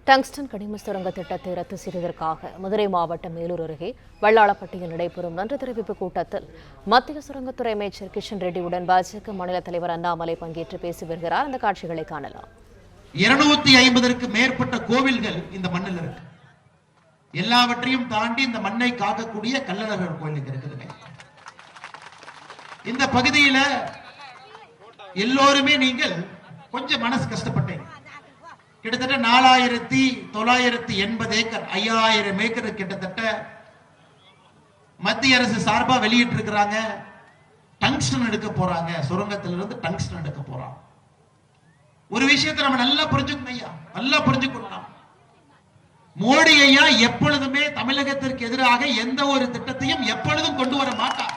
Tungsten கனிம சுரங்க திட்டத்தை ரத்து செய்ததற்காக மதுரை மாவட்டம் மேலூர் அருகே வல்லாளப்பட்டியில் நடைபெறும் நன்றி தெரிவிப்பு கூட்டத்தில் மத்திய சுரங்கத்துறை அமைச்சர் கிஷன் ரெட்டியுடன் பாஜக மாநில தலைவர் அண்ணாமலை பங்கேற்று பேசி வருகிறார். அந்த காட்சிகளை காணலாம். 250க்கும் மேற்பட்ட கோவில்கள் இந்த மண்ணில் இருக்கு. எல்லாவற்றையும் தாண்டி இந்த மண்ணை காக்கக்கூடிய கள்ளழகர் கோயில் இருக்குதுங்க. இந்த பகுதியில எல்லோருமே நீங்கள் கொஞ்சம் மனசு கஷ்டப்பட்டீங்க. கிட்டத்தட்ட 4980 ஏக்கர் 5000 ஏக்கர் கிட்டத்தட்ட மத்திய அரசு சார்பா வெளியிட்டு இருக்கிறாங்க. டங்ஸ்டன் எடுக்க போறாங்க, சுரங்கத்திலிருந்து டங்ஸ்டன் எடுக்க போறாங்க. ஒரு விஷயத்தை நம்ம நல்லா புரிஞ்சுக்கணும் ஐயா, நல்லா புரிஞ்சுக்கணும். மோடி ஐயா எப்பொழுதுமே தமிழகத்திற்கு எதிராக எந்த ஒரு திட்டத்தையும் எப்பொழுதும் கொண்டு வர மாட்டார்.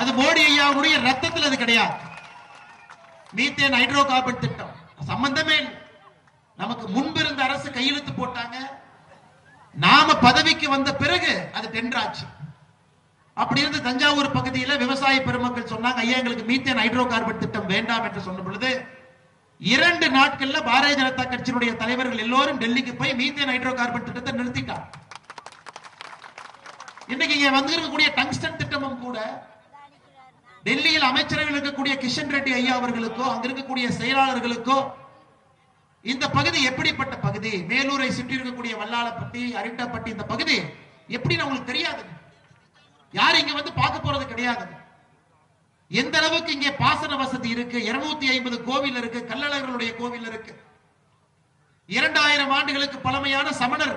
அது மோடி ஐயாவுடைய ரத்தத்தில் அது கிடையாது. மீத்தேன் ஹைட்ரோ கார்பன் திட்டம் சம்பந்தமே இல்லை. நமக்கு முன்பு இருந்த அரசு கையெழுத்து போட்டாங்க. நாம பதவிக்கு வந்த பிறகு அது டெண்டராச்சு. அப்படி இருந்து தஞ்சாவூர் பகுதியில் விவசாய பெருமக்கள் சொன்னாங்க, ஐயா எங்களுக்கு மீத்தேன் ஹைட்ரோ கார்பன் திட்டம் வேண்டாம் என்று சொன்ன பொழுது 2 நாட்கள்ல பாரதிய ஜனதா கட்சியினுடைய தலைவர்கள் எல்லோரும் டெல்லிக்கு போய் மீத்தேன் ஹைட்ரோ கார்பன் திட்டத்தை நிறுத்திட்டாங்க. இன்னைக்கு இங்க வந்திருக்கக்கூடிய டங்ஸ்டன் திட்டமும் கூட டெல்லியில் அமைச்சர்கள் இருக்கக்கூடிய கிஷன் ரெட்டி ஐயா அவர்களுக்கோ அங்க இருக்கக்கூடிய செயலாளர்களுக்கோ இந்த பகுதி எப்படிப்பட்ட பகுதி, மேலூரை சுற்றி இருக்கக்கூடிய வல்லாளப்பட்டி, அரிட்டப்பட்டி, இந்த பகுதி எப்படின்னு உங்களுக்கு தெரியாது. யாரும் இங்க வந்து பார்க்க போறது கிடையாது. எந்த அளவுக்கு இங்கே பாசன வசதி இருக்கு, 250 கோவில் இருக்கு, கள்ளழகர்களுடைய கோவில் இருக்கு, 2000 ஆண்டுகளுக்கு பழமையான சமணர்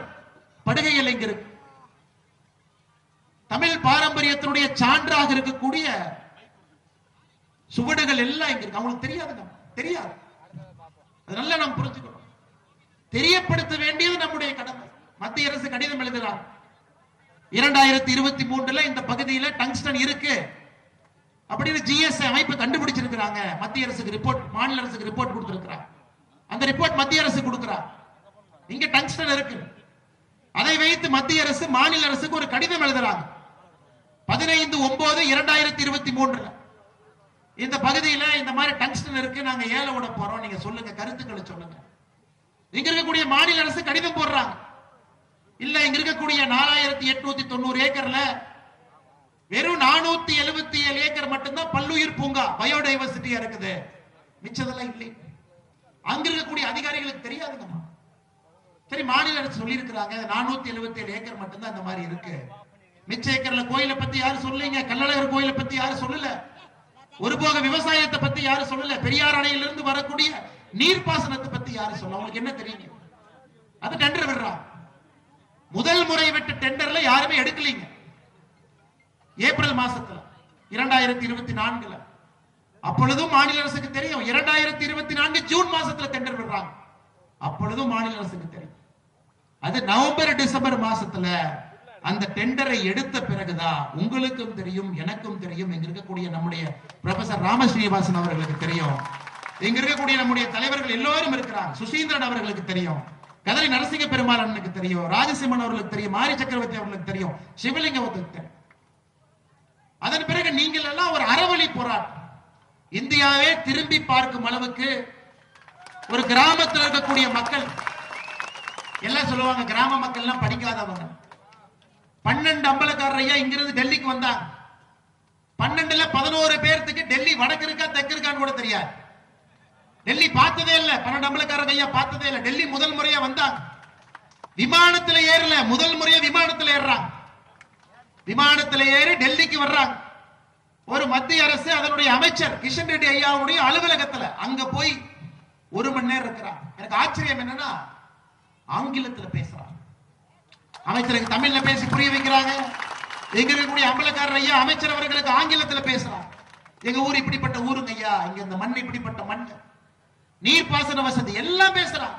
படுகைகள் இங்க இருக்கு. தமிழ் பாரம்பரியத்தினுடைய சான்றாக இருக்கக்கூடிய சுவடுகள் எல்லாம் இங்க இருக்கு. அவங்களுக்கு தெரியாதுங்க, தெரியாது. அதனால நாம் புரிஞ்சுக்கணும். தெரியப்படுத்த வேண்டியது நம்முடைய கடமை. மத்திய அரசு கடிதம் எழுதுகிறார். 2023 இந்த பகுதியில டங்ஸ்டன் இருக்கு அப்படின்னு ஜிஎஸ்ஐ அமைப்பு கண்டுபிடிச்சிருக்கிறாங்க. மத்திய அரசுக்கு ரிப்போர்ட், மாநில அரசுக்கு ரிப்போர்ட் கொடுத்திருக்கிறார். அந்த ரிப்போர்ட் மத்திய அரசு கொடுக்கிறார். இங்க டங்ஸ்டன் இருக்கு. அதை வைத்து மத்திய அரசு மாநில அரசுக்கு ஒரு கடிதம் எழுதுறாங்க. 15/9/2023 இந்த பகுதியில இந்த மாதிரி டங்ஸ்டன் இருக்கு, நாங்க ஏல விட போறோம், நீங்க சொல்லுங்க, கருத்துக்களை சொல்லுங்க. இங்க இருக்கக்கூடிய மாநில அரசு கடிதம் போடுறாங்க. இல்ல இங்க இருக்கக்கூடிய 4890 ஏக்கர்ல வெறும் 477 ஏக்கர் மட்டும்தான் பல்லுயிர் பூங்கா, பயோடைவர்சிட்டியா இருக்குது, மிச்சதெல்லாம் இல்லை. அங்க இருக்கக்கூடிய அதிகாரிகளுக்கு தெரியாதுங்கம்மா. சரி, மாநில அரசு சொல்லி இருக்கிறாங்க 477 ஏக்கர் மட்டும்தான் இந்த மாதிரி இருக்கு. மிச்ச ஏக்கர்ல கோயிலை பத்தி யாரும் சொல்லீங்க, கள்ளழகர் கோயிலை பத்தி யாரும் சொல்லல, ஒருபோக விவசாயத்தை பத்தி யாரும் சொல்லல, பெரியார் அணையிலிருந்து வரக்கூடிய நீர்ப்பாசனத்தை பத்தி யாரும் சொல்ல. உங்களுக்கு என்ன தெரியுங்க? அது டெண்டர் விடுறாங்க. முதல் முறை விட்டு டெண்டர்ல யாருமே எடுக்கலீங்க. ஏப்ரல் மாசத்துல 2024 அப்பொழுதும் மாநில அரசுக்கு தெரியும். 2024 ஜூன் மாசத்துல டெண்டர் விடுறாங்க. அப்பொழுதும் மாநில அரசுக்கு தெரியும். அது நவம்பர் டிசம்பர் மாசத்துல அந்த டெண்டரை எடுத்த பிறகுதான் உங்களுக்கும் தெரியும், எனக்கும் தெரியும், இங்க இருக்கக்கூடிய நம்முடைய ப்ரொஃபசர் ராமஸ்ரீனிவாசன் அவர்களுக்கு தெரியும், இங்க இருக்கக்கூடிய நம்முடைய தலைவர்கள் எல்லோரும் இருக்கிறாங்க, சுசீந்திரன் அவர்களுக்கு தெரியும், கதறி நரசிங்க பெருமாள் அண்ணனுக்கு தெரியும், ராஜசிம்மன் அவர்களுக்கு தெரியும், மாரி சக்கரவர்த்தி அவர்களுக்கு தெரியும், சிவலிங்கத்துக்கு தெரியும். அதன் பிறகு நீங்கள் எல்லாம் ஒரு அறவழி போராட்டம், இந்தியாவே திரும்பி பார்க்கும் அளவுக்கு ஒரு கிராமத்தில் இருக்கக்கூடிய மக்கள் எல்லாம் சொல்லுவாங்க, கிராம மக்கள் எல்லாம் படிக்காதவங்க. 12 அம்பலக்காரர் ஐயா இங்கிருந்து டெல்லிக்கு வந்தாங்க. 12ல 11 பேருக்கு டெல்லி வடக்கு இருக்கா தெற்கு இருக்கான்னு கூட தெரியாது. டெல்லி பார்த்ததே இல்ல. 12 அம்பலக்காரர் ஐயா பார்த்ததே இல்ல. டெல்லி முதல் முறையா வந்தாங்க. விமானத்துல ஏறல, முதல் முறையா விமானத்துல ஏறாங்க. விமானத்துல ஏறி டெல்லிக்கு வர்றாங்க. ஒரு மத்திய அரசு அதனுடைய அமைச்சர் கிஷன் ரெட்டி ஐயாவுடைய அலுவலகத்துல அங்க போய் 1 மணி நேரம் இருக்கிறாங்க. எனக்கு ஆச்சரியம் என்னன்னா, ஆங்கிலத்துல பேசுறாங்க. அமைச்சருக்கு தமிழ்ல பேசி புரிய வைக்கிறாங்க. எங்க இருக்கக்கூடிய அம்பலக்காரர் ஐயா அமைச்சர் அவர்களுக்கு ஆங்கிலத்துல பேசுறாங்க. எங்க ஊர் இப்படிப்பட்ட ஊருங்க ஐயா, இங்க இந்த மண் இப்படிப்பட்ட மண், நீர்ப்பாசன வசதி எல்லாம் பேசுறாங்க.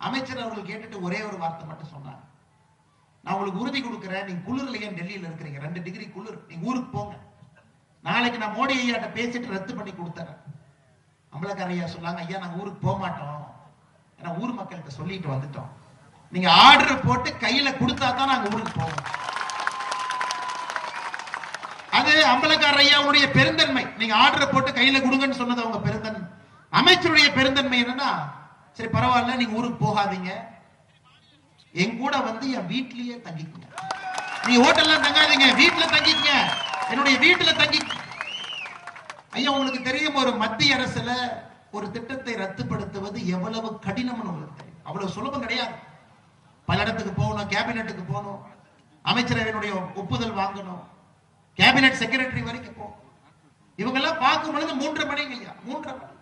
அமைச்சர் அவர்கள் கேட்டுட்டு ஒரே ஒரு வார்த்தை மட்டும் சொன்னாங்க, நான் உங்களுக்கு உறுதி கொடுக்கிறேன், நீங்க குளிர்லயே டெல்லியில இருக்கிறீங்க, 2 டிகிரி குளிர், நீங்க ஊருக்கு போங்க, நாளைக்கு நான் மோடி ஐயாட்ட பேசிட்டு ரத்து பண்ணி கொடுத்துறேன். அம்பலக்காரர் ஐயா சொன்னாங்க, ஐயா நாங்க ஊருக்கு போக மாட்டோம், ஏன்னா ஊர் மக்கள்கிட்ட சொல்லிட்டு வந்துட்டோம், நீங்க ஆர்டர் போட்டு கையில கொடுத்தா தான் நாங்க ஊருக்கு போவோம். அது அம்பலக்காரர் ஐயாவுடைய பெருந்தன்மை. நீங்க ஆர்டர் போட்டு கையில கொடுங்கன்னு சொன்னது அவங்க பெருந்தன்மை. அமைச்சருடைய பெருந்தன்மை என்னன்னா, சரி பரவாயில்ல, நீங்க ஊருக்கு போகாதீங்க, என் கூட வந்து என் வீட்லயே தங்கிக்கங்க. நீ ஹோட்டல்ல தங்காதீங்க, வீட்டுல தங்கிக்கங்க, என்னுடைய வீட்டுல தங்கி. ஐயா உங்களுக்கு தெரியும், ஒரு மத்திய அரசுல ஒரு திட்டத்தை ரத்துப்படுத்துவது எவ்வளவு கடினம்னு உங்களுக்கு தெரியும். அவ்வளவு சுலபம் கிடையாது. பல இடத்துக்கு போகணும், கேபினெட்டுக்கு போகணும், அமைச்சரவையினுடைய ஒப்புதல் வாங்கணும், கேபினெட் செக்ரட்டரி வரைக்கும் போகணும். இவங்க எல்லாம் பார்க்கும் பொழுது 3:30 மணி ஐயா, 3:30 மணி,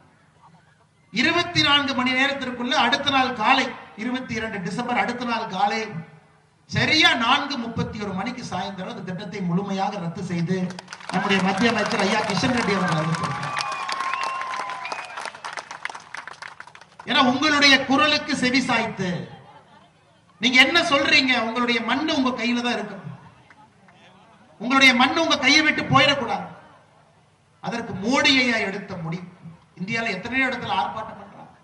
24 மணி நேரத்திற்குள்ள அடுத்த நாள் காலை 22 டிசம்பர் அடுத்த நாள் காலை சரியா 4:31 மணிக்கு சாயந்தரம் இந்த திட்டத்தை முழுமையாக ரத்து செய்து நம்முடைய மத்திய அமைச்சர் ஐயா கிஷன் ரெட்டி அவர்கள் அறிவித்திருக்கிறார். ஏன்னா உங்களுடைய குரலுக்கு செவி சாய்த்து நீங்க என்ன சொல்றீங்க, உங்களுடைய மண்ணு உங்க கையில தான் இருக்கு, உங்களுடைய மண்ணு உங்க கையை விட்டு போயிடக்கூடாது. அதற்கு மோடி ஐயா எடுத்த முடிவு. இந்தியாவில் எத்தனையோ இடத்துல ஆர்ப்பாட்டம் பண்றாங்க.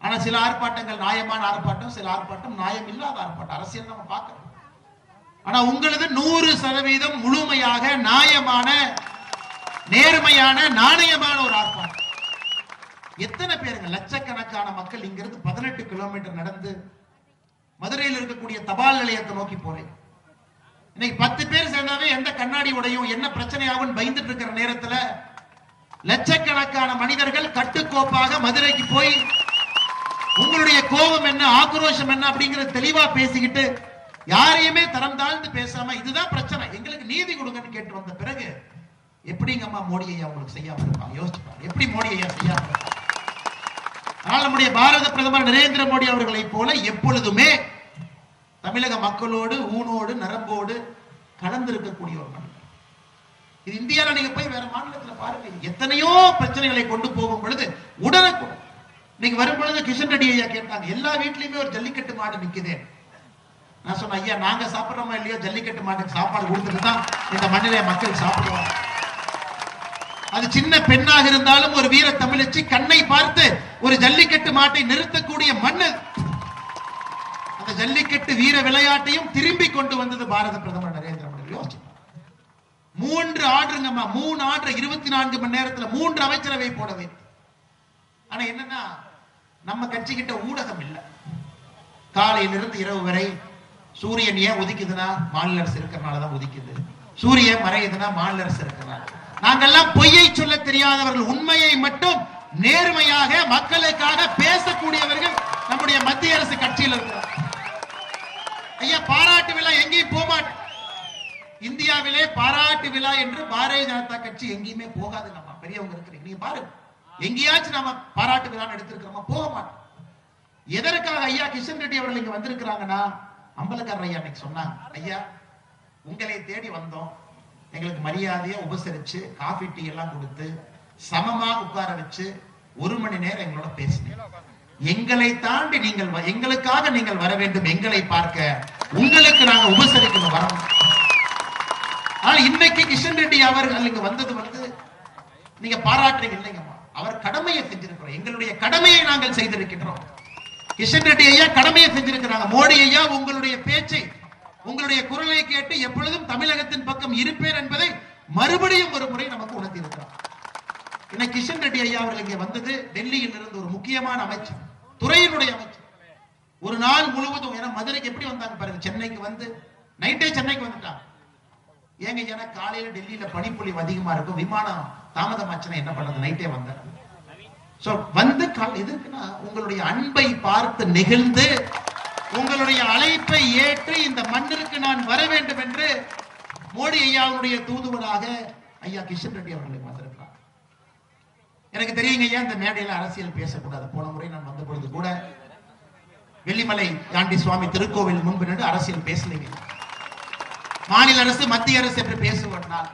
ஆனா சில ஆர்ப்பாட்டங்கள் நியாயமான ஆர்ப்பாட்டம், சில ஆர்ப்பாட்டம் நியாயம் இல்லாத ஆர்ப்பாட்டம், அரசியல் நம்ம பார்க்கிறோம். ஆனா உங்களது 100% முழுமையாக நியாயமான, நேர்மையான, நாணயமான ஒரு ஆர்ப்பாட்டம். எத்தனை பேருங்க, லட்சக்கணக்கான மக்கள் இங்கிருந்து 18 கிலோமீட்டர் நடந்து மதுரையில் இருக்கக்கூடிய தபால் நிலையத்தை நோக்கி போறேன். இன்னைக்கு 10 பேர் சேர்ந்தாவே எந்த கண்ணாடி உடையும், என்ன பிரச்சனையாகும் பயந்துட்டு இருக்கிற நேரத்துல லட்சக்கணக்கான மனிதர்கள் கட்டுக்கோப்பாக மதுரைக்கு போய் உங்களுடைய கோபம் என்ன, ஆக்ரோஷம் என்ன அப்படிங்கறது தெளிவா பேசிக்கிட்டு யாரையுமே தரம் தாழ்ந்து பேசாம இதுதான் பிரச்சனை, எங்களுக்கு நீதி கொடுங்கன்னு கேட்டு வந்த பிறகு எப்படிங்கம்மா மோடி ஐயா உங்களுக்கு செய்யாம இருப்பாங்க? யோசிச்சுப்பாங்க, எப்படி மோடி ஐயா செய்யாம இருப்பாங்க? ஆனால் நம்முடைய பாரத பிரதமர் நரேந்திர மோடி அவர்களை போல எப்பொழுதுமே தமிழக மக்களோடு ஊனோடு நரம்போடு கலந்திருக்கக்கூடிய ஒரு மனிதர். இது இந்தியாவில் நீங்க போய் வேற மாநிலத்தில் பாருங்க, எத்தனையோ பிரச்சனைகளை கொண்டு போகும் பொழுது உடனுக்குடன் நீங்க வரும் பொழுது கிஷன் ரெட்டி ஐயா கேட்டாங்க, எல்லா வீட்லயுமே ஒரு ஜல்லிக்கட்டு மாடு நிக்குதே. நான் சொன்னேன், ஐயா நாங்க சாப்பிடுறோமா இல்லையோ, ஜல்லிக்கட்டு மாட்டுக்கு சாப்பாடு கொடுத்துட்டு தான் இந்த மண்ணிலே மக்கள் சாப்பிடுவாங்க. அது சின்ன பெண்ணாக இருந்தாலும் ஒரு வீர தமிழச்சி கண்ணை பார்த்து ஒரு ஜல்லிக்கட்டு மாட்டை நிறுத்தக்கூடிய மண்ணு. அந்த ஜல்லிக்கட்டு வீர விளையாட்டையும் திரும்பி கொண்டு வந்தது பாரத பிரதமர் நரேந்திர மோடி. யோசிச்சு 3 ஆர்டருங்கம்மா, 3 ஆர்டர் 24 மணி நேரத்தில் 3 அமைச்சரவை போடவே. ஆனா என்னன்னா நம்ம கட்சி கிட்ட ஊடகம் இல்லை. காலையிலிருந்து இரவு வரை சூரியன் ஏன் உதிக்குதுன்னா மாநில அரசு இருக்கிறனாலதான் உதிக்குது, சூரியன் மறையுதுன்னா மாநில அரசு இருக்கிறனால. நாங்கெல்லாம் பொய்யை சொல்ல தெரியாதவர்கள், உண்மையை மட்டும் நேர்மையாக மக்களுக்காக பேசக்கூடியவர்கள் நம்முடைய மத்திய அரசு கட்சியில் இருக்கிறார். ஐயா பாராட்டு விழா எங்கேயும் போக மாட்டேன். இந்தியாவிலே பாராட்டு விழா என்று பாரதிய ஜனதா கட்சி எங்கேயுமே போகாது. நம்ம பெரியவங்க இருக்கிறீங்க, நீங்க பாருங்க, எங்கேயாச்சும் நம்ம பாராட்டு விழா எடுத்திருக்கிறோமா? போக மாட்டோம். எதற்காக ஐயா கிஷன் ரெட்டி அவர்கள் இங்க வந்திருக்கிறாங்கன்னா, அம்பலக்காரர் ஐயா இன்னைக்கு சொன்னாங்க, ஐயா உங்களை தேடி வந்தோம், எங்களுக்கு மரியாதையா உபசரிச்சு காஃபி டீ எல்லாம் கொடுத்து சமமா உட்கார வச்சு 1 மணி நேரம் எங்களோட பேசினீங்க. எங்களை தாண்டி நீங்கள் எங்களுக்காக நீங்கள் வர வேண்டும், எங்களை பார்க்க, உங்களுக்கு நாங்க உபசரிக்கணும் வரணும். ஆனால் இன்னைக்கு கிஷன் ரெட்டி அவர்கள் இங்க வந்தது வந்து நீங்க பாராட்டுறீங்க இல்லைங்கம்மா, அவர் கடமையை செஞ்சிருக்கிறோம், எங்களுடைய கடமையை நாங்கள் செய்திருக்கின்றோம். கிஷன் ரெட்டி ஐயா கடமையை செஞ்சிருக்கிறாங்க. மோடி ஐயா உங்களுடைய பேச்சை, உங்களுடைய குரலை கேட்டு எப்பொழுதும் தமிழகத்தின் பக்கம் இருப்பேன் என்பதை மறுபடியும் ஒரு முறை நமக்கு உணர்த்தி இருக்கிறார். இன்னைக்கு கிஷன் ரெட்டி ஐயா அவர்கள் இங்கே வந்தது டெல்லியில் இருந்து ஒரு முக்கியமான அமைச்சர், துறையினுடைய அமைச்சர். ஒரு நாள் முழுவதும், ஏன்னா மதுரைக்கு எப்படி வந்தாங்க பாருங்க, சென்னைக்கு வந்து நைட்டே சென்னைக்கு வந்துட்டாங்க. ஏங்க ஏன்னா காலையில டெல்லியில பனிப்பொழிவு அதிகமா இருக்கும், விமானம் தாமதமாச்சுன்னா என்ன பண்றது, நைட்டே வந்தாங்க. சோ வந்து எதுக்குன்னா உங்களுடைய அன்பை பார்த்து நெகிழ்ந்து உங்களுடைய அழைப்பை ஏற்று இந்த மண்ணிற்கு நான் வர வேண்டும் என்று மோடி ஐயாவுடைய தூதுவராக ஐயா கிஷன் ரெட்டி அவர்களை வந்திருக்கிறார். எனக்கு தெரியுங்க ஐயா, இந்த மேடையில அரசியல் பேசக்கூடாது. போன முறை நான் வந்த பொழுது கூட வெள்ளிமலை ஆண்டி சுவாமி திருக்கோவில் முன்பு நின்று அரசியல் பேசலைங்க. மாநில அரசு மத்திய அரசு என்று பேசுவதனால்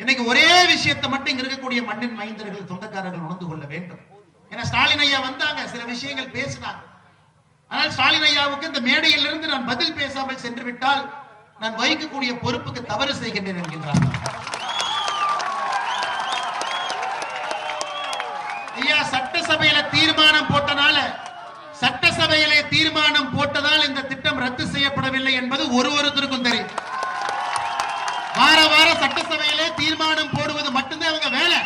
இன்னைக்கு ஒரே விஷயத்தை மட்டும் இங்க இருக்கக்கூடிய மண்ணின் மைந்தர்கள் சொந்தக்காரர்கள் உணர்ந்து கொள்ள வேண்டும். ஏன்னா ஸ்டாலின் ஐயா வந்தாங்க, சில விஷயங்கள் பேசினாங்க. ஆனால் ஸ்டாலின் ஐயாவுக்கு இந்த மேடையில் இருந்து நான் பதில் பேசாமல் சென்று விட்டால் நான் வகிக்கக்கூடிய பொறுப்புக்கு தவறு செய்கின்றேன் என்கின்றார். ஐயா சட்டசபையில தீர்மானம் போட்டனால, சட்டசபையிலே தீர்மானம் போட்டதால் இந்த திட்டம் ரத்து செய்யப்படவில்லை என்பது ஒருவருக்கும் தெரியும். வார வாரம் சட்டசபையிலே தீர்மானம் போடுவது மட்டும்தான் அவங்க வேலை.